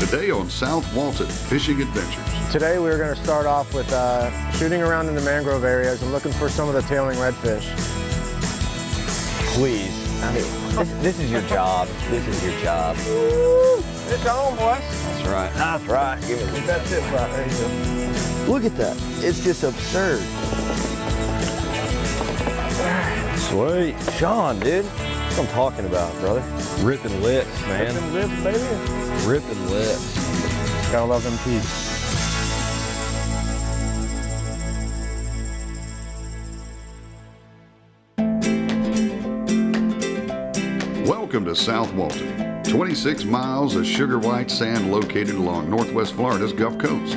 Today on South Walton Fishing Adventures. Today we're going to start off with shooting around in the mangrove areas and looking for some of the tailing redfish. Please. I mean, this is your job. This is your job. Woo! It's on, boys. That's right. That's right. Give it. That tip right there. You go. Look at that. It's just absurd. Sweet. Sean, dude. That's what I'm talking about, brother. Ripping lips, man. Ripping lips, baby. Ripping lips. Gotta love them teeth. Welcome to South Walton, 26 miles of sugar white sand located along Northwest Florida's Gulf Coast.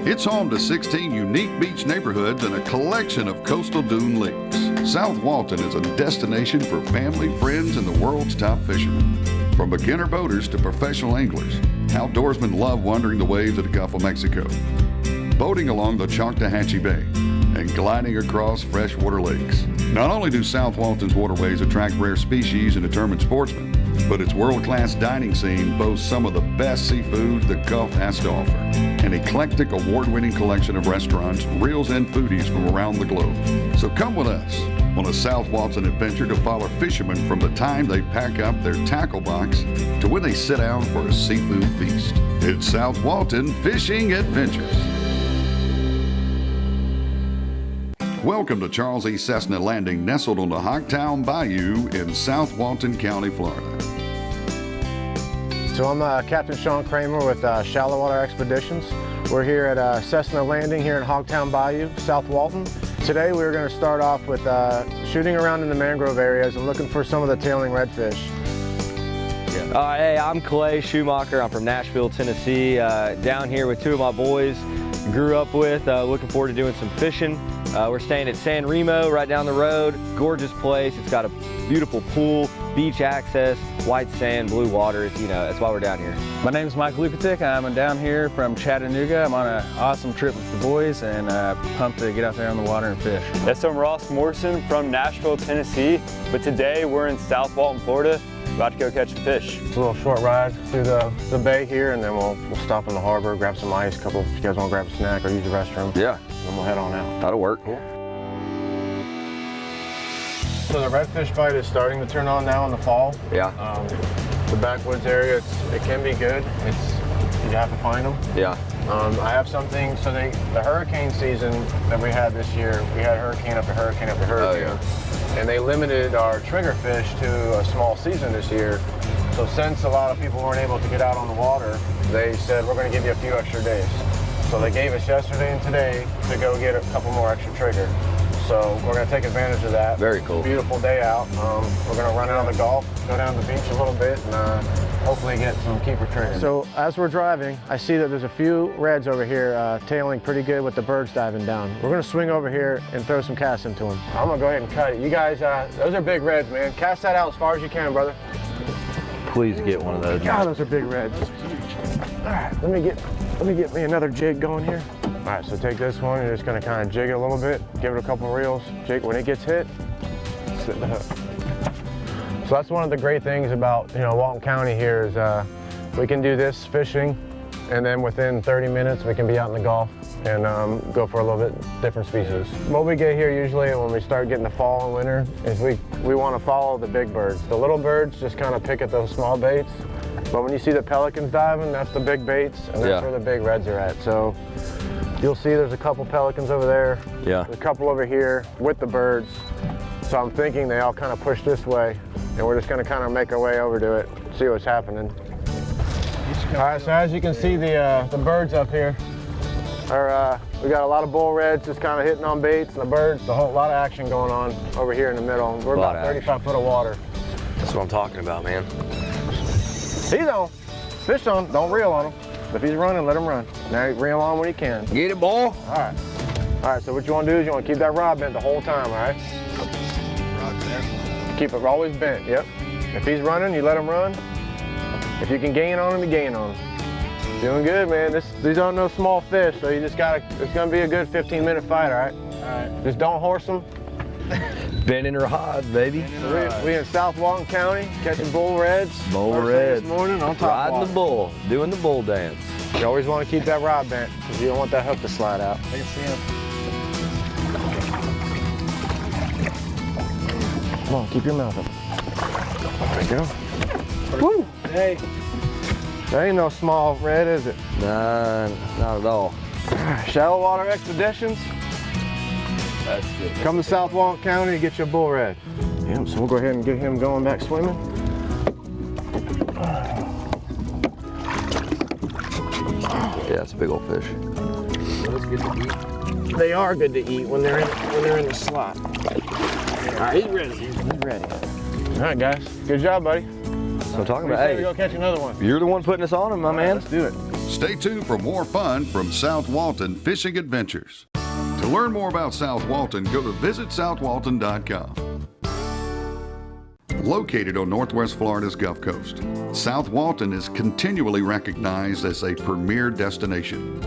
It's home to 16 unique beach neighborhoods and a collection of coastal dune lakes. South Walton is a destination for family, friends, and the world's top fishermen. From beginner boaters to professional anglers, outdoorsmen love wandering the waves of the Gulf of Mexico, boating along the Choctawhatchee Bay, and gliding across freshwater lakes. Not only do South Walton's waterways attract rare species and determined sportsmen, but its world-class dining scene boasts some of the best seafood the Gulf has to offer. An eclectic, award-winning collection of restaurants reels in foodies from around the globe. So come with us on a South Walton adventure to follow fishermen from the time they pack up their tackle box to when they sit down for a seafood feast. It's South Walton Fishing Adventures. Welcome to Charles E. Cessna Landing, nestled on the Hogtown Bayou in South Walton County, Florida. So I'm Captain Sean Cramer with Shallow Water Expeditions. We're here at Cessna Landing here in Hogtown Bayou, South Walton. Today we're going to start off with shooting around in the mangrove areas and looking for some of the tailing redfish. Hey, I'm Clay Schumacher. I'm from Nashville, Tennessee. Down here with two of my boys. Grew up with, looking forward to doing some fishing. We're staying at San Remo right down the road. Gorgeous place. It's got a beautiful pool, beach access, white sand, blue water. It's, that's why we're down here. My name is Mike Lukatic. I'm down here from Chattanooga. I'm on an awesome trip with the boys and pumped to get out there on the water and fish. Yes, I'm Ross Morrison from Nashville, Tennessee. But today we're in South Walton, Florida, about to go catch some fish. It's a little short ride through the bay here, and then we'll stop in the harbor, grab some ice, if you guys want to grab a snack or use the restroom. Yeah. And we'll head on out. That'll work. Cool. So the redfish bite is starting to turn on now in the fall. Yeah. The backwoods area, it can be good. You have to find them. Yeah. I have something, so the hurricane season that we had this year, we had hurricane after hurricane after hurricane. Oh, yeah. And they limited our triggerfish to a small season this year. So since a lot of people weren't able to get out on the water, they said, we're going to give you a few extra days. So they gave us yesterday and today to go get a couple more extra trigger. So we're going to take advantage of that. Very cool. Beautiful day out. We're going to run out of the Gulf, go down the beach a little bit, and hopefully get some keeper trigger. So as we're driving, I see that there's a few reds over here tailing pretty good with the birds diving down. We're going to swing over here and throw some casts into them. I'm going to go ahead and cut it. You guys, those are big reds, man. Cast that out as far as you can, brother. Please get one of those. God, those are big reds. All right, let me get me another jig going here. All right, so take this one, you're just gonna kind of jig it a little bit, give it a couple reels. Jig, when it gets hit, sit the hook. So that's one of the great things about, Walton County here is we can do this fishing, and then within 30 minutes we can be out in the Gulf and go for a little bit different species. What we get here usually when we start getting the fall and winter is we want to follow the big birds. The little birds just kind of pick at those small baits, but when you see the pelicans diving, that's the big baits, and that's where the big reds are at. So you'll see there's a couple pelicans over there. Yeah. There's a couple over here with the birds. So I'm thinking they all kind of push this way, and we're just going to kind of make our way over to it, see what's happening. All right, so as you can see, the birds up here are, we got a lot of bull reds just kind of hitting on baits, and the birds, a whole lot of action going on over here in the middle. We're about 35 foot of water. That's what I'm talking about, man. He's on. Fish on. Don't reel on him. If he's running, let him run. Now reel on when he can. Get it, boy. All right. All right, so what you want to do is you want to keep that rod bent the whole time, all right? Rod bent. Keep it always bent, yep. If he's running, you let him run. If you can gain on him, you gain on him. Doing good, man. These aren't no small fish, so you just gotta, it's gonna be a good 15-minute fight, all right? All right. Just don't horse them. Spinning rods, baby. We in South Walton County catching bull reds. Bull First thing reds. This morning on top Riding water. the bull, doing the bull dance. You always want to keep that rod bent because you don't want that hook to slide out. I can see him. Come on, keep your mouth up. There you go. Woo! Hey. That ain't no small red, is it? Nah, not at all. Shallow water expeditions. That's good. Come to South Walton County to get your bull red. Yeah, so we'll go ahead and get him going back swimming. Yeah, it's a big old fish. They are good to eat when they're in the slot. All right, he's ready. He's ready. All right, guys. Good job, buddy. So I'm talking We about, say we hey, go catch another one. you're the one putting us on him, my man. Let's do it. Stay tuned for more fun from South Walton Fishing Adventures. To learn more about South Walton, go to visitsouthwalton.com. Located on Northwest Florida's Gulf Coast, South Walton is continually recognized as a premier destination.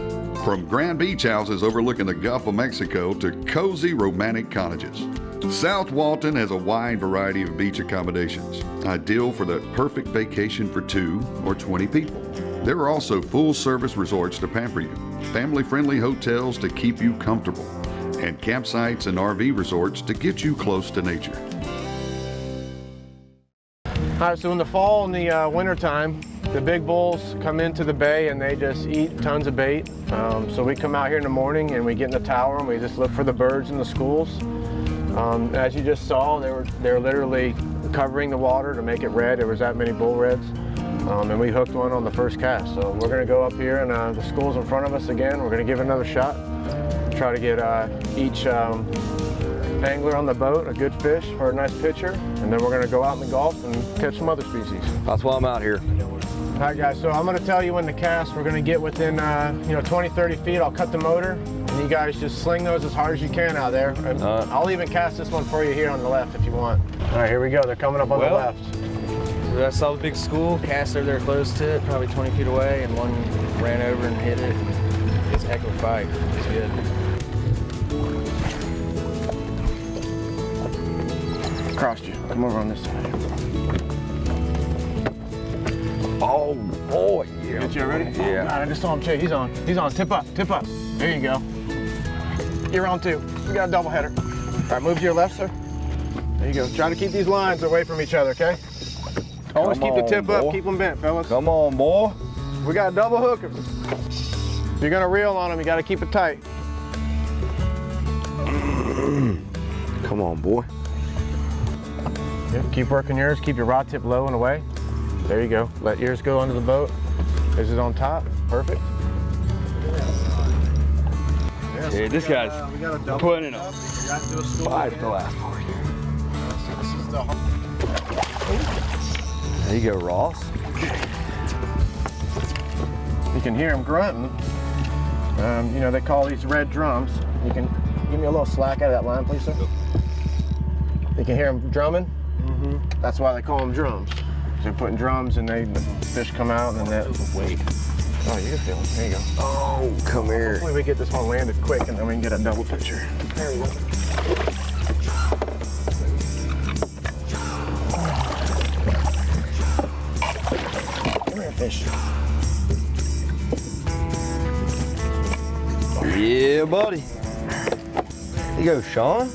From grand beach houses overlooking the Gulf of Mexico to cozy romantic cottages, South Walton has a wide variety of beach accommodations, ideal for the perfect vacation for 2 or 20 people. There are also full-service resorts to pamper you, family-friendly hotels to keep you comfortable, and campsites and RV resorts to get you close to nature. All right, so in the fall and the winter time, the big bulls come into the bay and they just eat tons of bait. So we come out here in the morning and we get in the tower and we just look for the birds and the schools. As you just saw, they were literally covering the water to make it red. There was that many bull reds. And we hooked one on the first cast. So we're gonna go up here and the school's in front of us again. We're gonna give it another shot. Try to get each angler on the boat a good fish for a nice picture. And then we're gonna go out in the Gulf and catch some other species. That's why I'm out here. All right, guys, so I'm gonna tell you when to cast. We're gonna get within 20, 30 feet. I'll cut the motor and you guys just sling those as hard as you can out there. And I'll even cast this one for you here on the left if you want. All right, here we go. They're coming up on the left. So I saw the big school, cast over there close to it, probably 20 feet away, and one ran over and hit it. It's a heck of a fight. It's good. Crossed you. Come over on this side. Oh boy, yeah. Get you ready? Yeah. All right, I just saw him chase. He's on. He's on. Tip up. Tip up. There you go. You're on 2. We got a double header. All right, move to your left, sir. There you go. Try to keep these lines away from each other, okay? Always keep the tip up. Keep them bent, fellas. Come on, boy. We got a double hook. If you're gonna reel on them, you gotta keep it tight. Come on, boy. Yep, keep working yours. Keep your rod tip low and away. There you go. Let yours go under the boat. This is on top. Perfect. Dude, this guy's putting it up. Five the last part here. There you go, Ross. You can hear him grunting. They call these red drums. You can give me a little slack out of that line, please, sir. You can hear him drumming. That's why they call them drums. They're putting drums and the fish come out and that. Wait. Oh, you can feel them. There you go. Oh, come here. Hopefully we get this one landed quick and then we can get a double picture. There we go. Come here, fish. Yeah, buddy. There you go, Sean.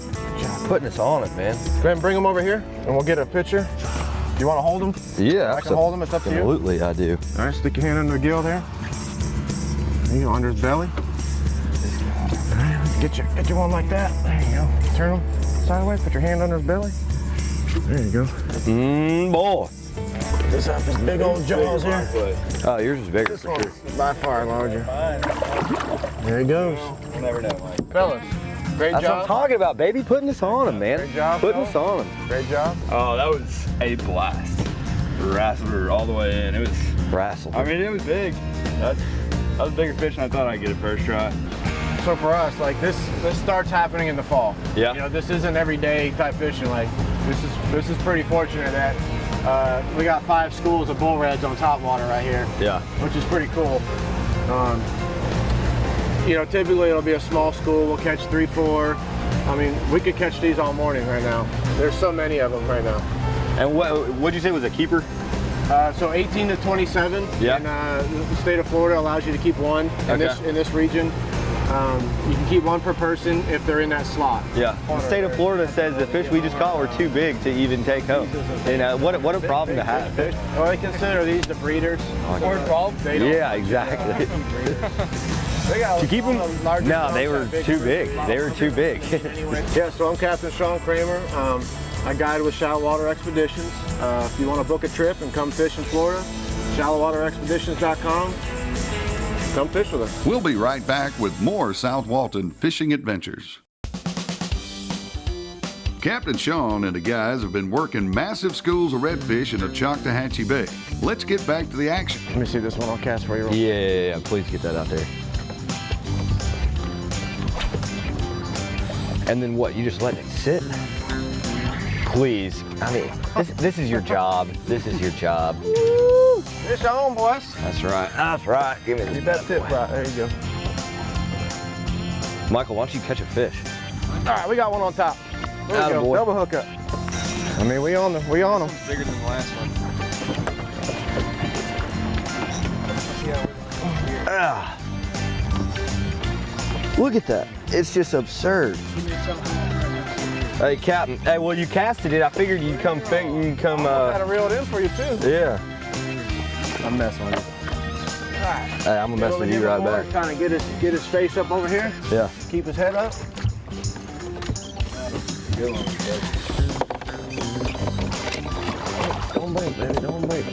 Putting us on it, man. Go ahead and bring them over here and we'll get a picture. You want to hold them? Yeah, I can hold them. It's up to you. Absolutely, I do. All right, stick your hand under the gill there. There you go, under his belly. All right, get you one like that. There you go. Turn him sideways. Put your hand under his belly. There you go. Boy. This up his big old jaws here. Oh, yours is bigger This for one's sure. by far larger. There he goes. We'll never know, Mike. Fellas, great That's what I'm job. talking about, baby. Putting us on him, man. Great job, Putting fellas. us on him. Great job. Oh, that was a blast. Wrestled her all the way in. It was, Wrestle. I mean, it was big. That was a bigger fish than I thought I'd get at first try. So for us, like this starts happening in the fall. Yeah. You know, this isn't everyday type fishing. Like this is pretty fortunate that we got 5 schools of bull reds on top water right here. Yeah. Which is pretty cool. Typically it'll be a small school. We'll catch 3, 4. I mean, we could catch these all morning right now. There's so many of them right now. And what'd you say was a keeper? So 18 to 27. Yeah. And the state of Florida allows you to keep one in this region. You can keep one per person if they're in that slot. Yeah. The state of Florida says the fish we just caught were too big to even take home. And what a problem to have. Well, they consider these the breeders. Yeah, exactly. To keep them? No, they were too big. They were too big. Yeah, so I'm Captain Sean Cramer. I guide with Shallow Water Expeditions. If you want to book a trip and come fish in Florida, shallowwaterexpeditions.com. Come fish with us. We'll be right back with more South Walton Fishing Adventures. Captain Sean and the guys have been working massive schools of redfish in Choctawhatchee Bay. Let's get back to the action. Let me see this one. I'll cast for you. Yeah, please get that out there. And then what, you just letting it sit? Please, I mean, this is your job. This is your job. Woo! Fish on, boys. That's right, that's right. Give me this. Get that tip right, there you go. Michael, why don't you catch a fish? All right, we got one on top. There we go, Attaboy. double hook up. I mean, we on them. Bigger than the last one. Ah. Look at that. It's just absurd. Hey, Captain. Hey, well, you casted it. I figured you'd come. I gotta reel it in for you too. Yeah. I'm messing with you. All right. Hey, I'm gonna mess with you right back. Kind of get his face up over here. Yeah. Keep his head up. Good one, Don't blink, baby. Don't blink.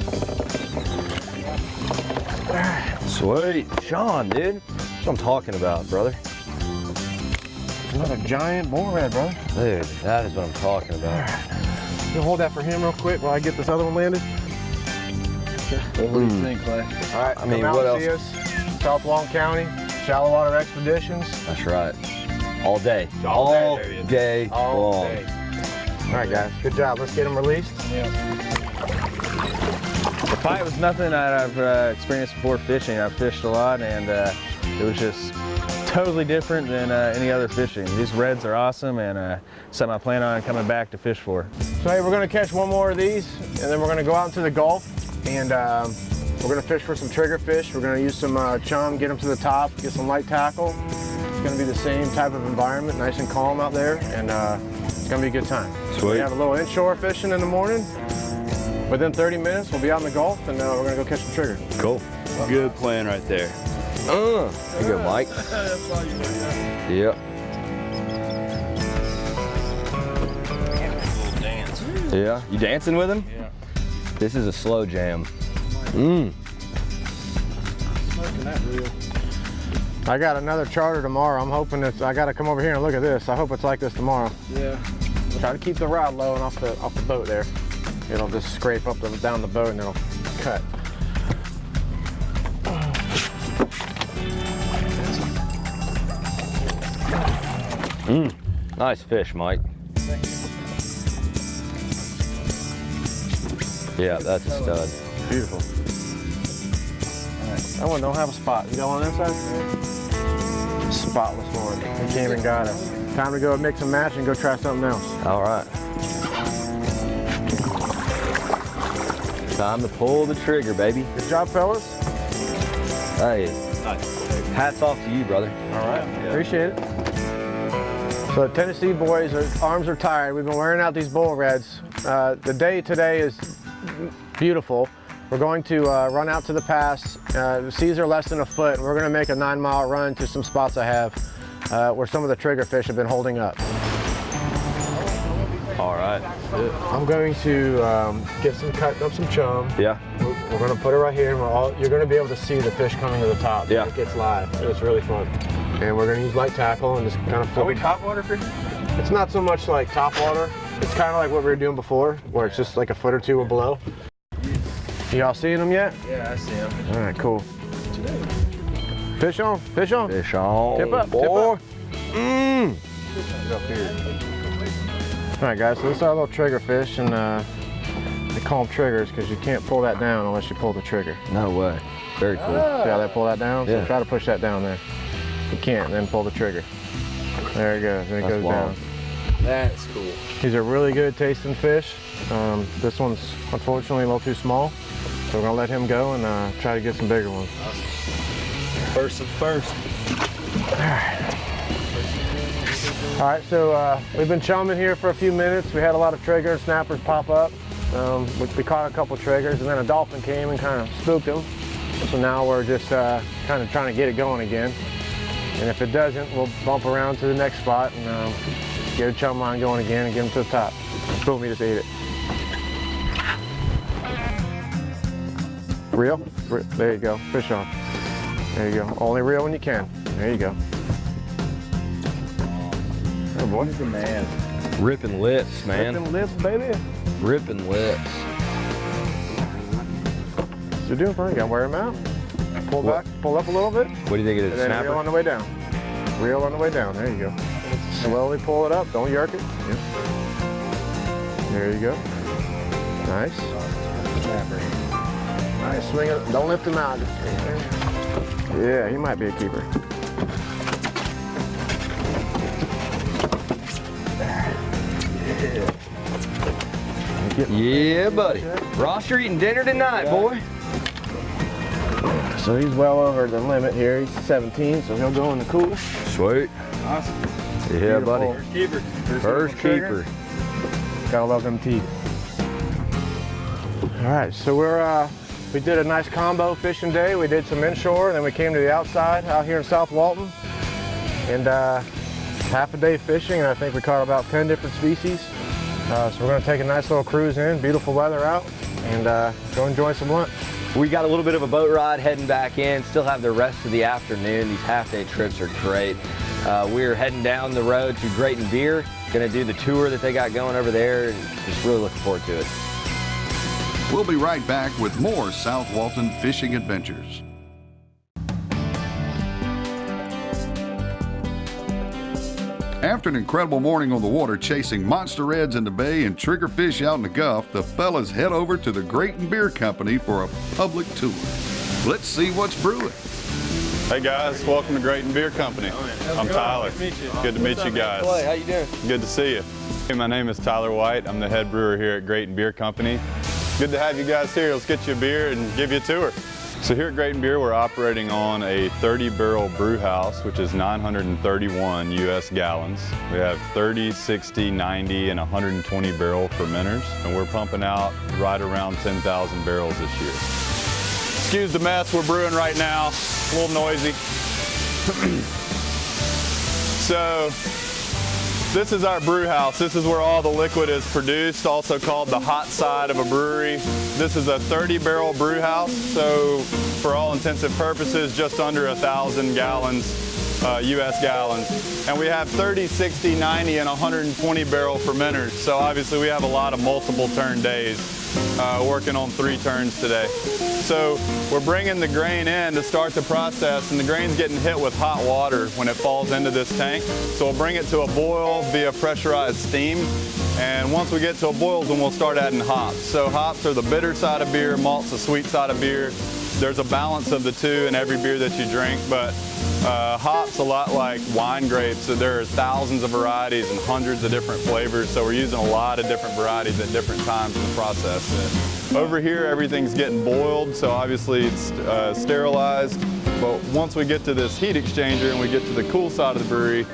Sweet. Sean, dude. That's what I'm talking about, brother. Another giant bull red, brother. Dude, that is what I'm talking about. You hold that for him real quick while I get this other one landed. What do you think, Clay? All right. I mean, come out what and see us. South Walton County, Shallow Water Expeditions. That's right. All day. All day All long. day. All right, guys. Good job. Let's get them released. Yeah. The fight was nothing that I've experienced before fishing. I've fished a lot, and it was just totally different than any other fishing. These reds are awesome, and something I plan on coming back to fish for. So hey, we're gonna catch one more of these, and then we're gonna go out into the Gulf, and we're gonna fish for some trigger fish. We're gonna use some chum, get them to the top, get some light tackle. It's gonna be the same type of environment, nice and calm out there, and it's gonna be a good time. Sweet. We have a little inshore fishing in the morning. Within 30 minutes, we'll be out in the Gulf, and we're gonna go catch some trigger. Cool. Good plan right there. There you go, Mike. Yep. Yeah. You dancing with him? Yeah. This is a slow jam. Smoking that reel. I got another charter tomorrow. I'm hoping I gotta come over here and look at this. I hope it's like this tomorrow. Yeah. Try to keep the rod low and off the boat there. It'll just scrape up down the boat and it'll cut. Nice fish, Mike. Yeah, that's a stud. Beautiful. That one don't have a spot. You got one on that side? Spotless one. You can't even got it. Time to go mix and match and go try something else. All right. Time to pull the trigger, baby. Good job, fellas. Hey, hats off to you, brother. All right, appreciate it. So Tennessee boys, our arms are tired. We've been wearing out these bull reds. The day today is beautiful. We're going to run out to the pass. The seas are less than a foot. We're going to make a 9-mile run to some spots I have where some of the trigger fish have been holding up. All right. I'm going to cut up some chum. Yeah. We're going to put it right here. And you're going to be able to see the fish coming to the top. Yeah. It gets live. It's really fun. And we're going to use light tackle and just kind of flip. Are we topwater fishing? It's not so much like top water. It's kind of like what we were doing before, where it's just like a foot or two below. Y'all seeing them yet? Yeah, I see them. All right, cool. Fish on, fish on. Fish on. Tip up, boy. tip up. Get up here. All right, guys, so this is our little trigger fish, and they call them triggers because you can't pull that down unless you pull the trigger. No way. Very cool. See how they pull that down? Yeah. So try to push that down there. You can't, then pull the trigger. There it goes, and it That's goes wild. down. That's cool. These are really good tasting fish. This one's unfortunately a little too small, so we're gonna let him go and try to get some bigger ones. First and first. All right, so we've been chumming here for a few minutes. We had a lot of trigger and snappers pop up. We caught a couple triggers, and then a dolphin came and kind of spooked them. So now we're just kind of trying to get it going again. And if it doesn't, we'll bump around to the next spot and get a chum line going again and get them to the top. Boom, he just ate it. Reel? There you go, fish on. There you go, only reel when you can. There you go. Oh boy. He's the man. Ripping lips, man. Ripping lips, baby. Ripping lips. You're doing fine. You gotta wear them out. Pull back, pull up a little bit. What do you think it is? And then Snapper? reel on the way down. Reel on the way down. There you go. Slowly pull it up. Don't yerk it. Yep. There you go. Nice. Snapper. Nice. Swing it. Don't lift him out. Yeah, he might be a keeper. Yeah, buddy. Ross, you're eating dinner tonight, boy. So he's well over the limit here. He's 17, so he'll go in the cooler. Sweet. Awesome. Yeah, Beautiful. buddy. First keeper. First keeper. Gotta love them teeth. All right, so we did a nice combo fishing day. We did some inshore, and then we came to the outside out here in South Walton, and half a day fishing, and I think we caught about 10 different species. So we're gonna take a nice little cruise in, beautiful weather out, and go enjoy some lunch. We got a little bit of a boat ride heading back in, still have the rest of the afternoon. These half-day trips are great. We're heading down the road to Grayton Beer, gonna do the tour that they got going over there, and just really looking forward to it. We'll be right back with more South Walton Fishing Adventures. After an incredible morning on the water chasing monster reds in the bay and triggerfish out in the Gulf, the fellas head over to the Grayton Beer Company for a public tour. Let's see what's brewing. Hey guys, welcome to Grayton Beer Company. I'm Tyler. Good to meet you guys. How you doing? Good to see you. Hey, my name is Tyler White. I'm the head brewer here at Grayton Beer Company. Good to have you guys here. Let's get you a beer and give you a tour. So here at Grayton Beer, we're operating on a 30-barrel brew house, which is 931 U.S. gallons. We have 30, 60, 90, and 120 barrel fermenters, and we're pumping out right around 10,000 barrels this year. Excuse the mess we're brewing right now. A little noisy. So this is our brew house. This is where all the liquid is produced, also called the hot side of a brewery. This is a 30-barrel brew house, so for all intensive purposes, just under 1,000 gallons, U.S. gallons. And we have 30, 60, 90, and 120 barrel fermenters. So obviously we have a lot of multiple turn days, working on 3 turns today. So we're bringing the grain in to start the process, and the grain's getting hit with hot water when it falls into this tank. So we'll bring it to a boil via pressurized steam. And once we get to a boil, then we'll start adding hops. So hops are the bitter side of beer, malt's the sweet side of beer. There's a balance of the two in every beer that you drink, but hops a lot like wine grapes. So there are thousands of varieties and hundreds of different flavors. So we're using a lot of different varieties at different times in the process. And over here, everything's getting boiled, so obviously it's sterilized. But once we get to this heat exchanger and we get to the cool side of the brewery,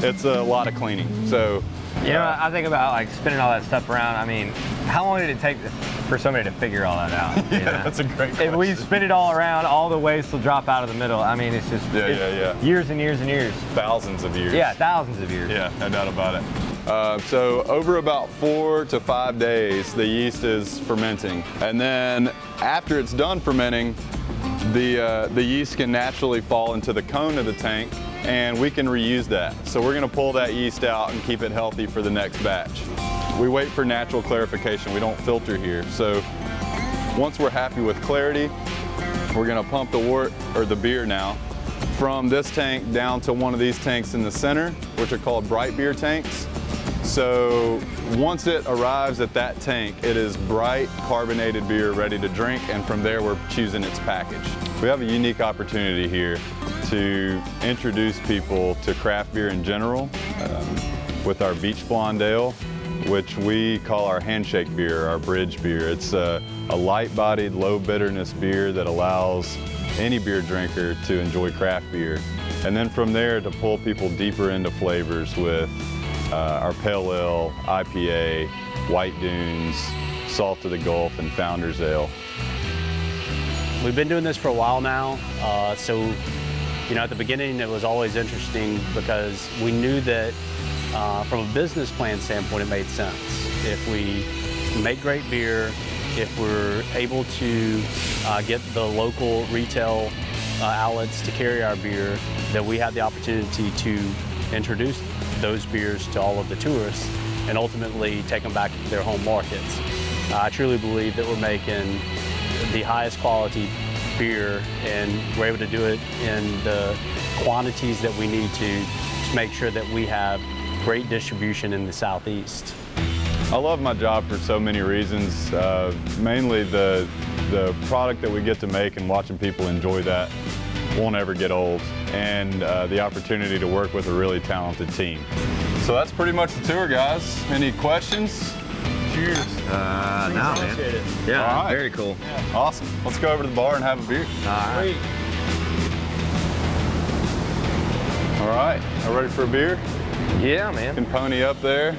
it's a lot of cleaning. So, You know, I think about like spinning all that stuff around. I mean, how long did it take for somebody to figure all that out? yeah, that's a great question. If we spin it all around, all the waste will drop out of the middle. I mean, it's just years and years and years. Thousands of years. Yeah, thousands of years. Yeah, no doubt about it. So over about 4 to 5 days, the yeast is fermenting. And then after it's done fermenting, the yeast can naturally fall into the cone of the tank, and we can reuse that. So we're gonna pull that yeast out and keep it healthy for the next batch. We wait for natural clarification. We don't filter here. So once we're happy with clarity, we're gonna pump the wort, or the beer now, from this tank down to one of these tanks in the center, which are called bright beer tanks. So once it arrives at that tank, it is bright carbonated beer ready to drink, and from there we're choosing its package. We have a unique opportunity here to introduce people to craft beer in general. with our Beach Blonde Ale, which we call our handshake beer, our bridge beer. It's a light-bodied, low-bitterness beer that allows any beer drinker to enjoy craft beer. And then from there to pull people deeper into flavors with our Pale Ale, IPA, White Dunes, Salt of the Gulf, and Founder's Ale. We've been doing this for a while now, so at the beginning it was always interesting because we knew that from a business plan standpoint it made sense. If we make great beer, if we're able to get the local retail outlets to carry our beer, that we have the opportunity to introduce those beers to all of the tourists and ultimately take them back to their home markets. I truly believe that we're making the highest quality beer, and we're able to do it in the quantities that we need to make sure that we have great distribution in the Southeast. I love my job for so many reasons, mainly the product that we get to make and watching people enjoy that won't ever get old, and the opportunity to work with a really talented team. So that's pretty much the tour, guys. Any questions? Cheers. No, man. Yeah, All right. Very cool. Awesome. Let's go over to the bar and have a beer. All right. All right, are you ready for a beer? Yeah, man. Can pony up there.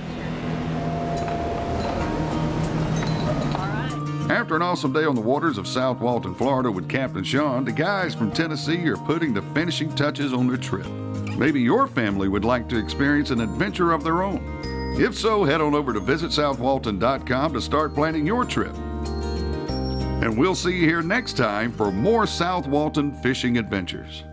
After an awesome day on the waters of South Walton, Florida with Captain Sean, the guys from Tennessee are putting the finishing touches on their trip. Maybe your family would like to experience an adventure of their own. If so, head on over to visitsouthwalton.com to start planning your trip. And we'll see you here next time for more South Walton Fishing Adventures.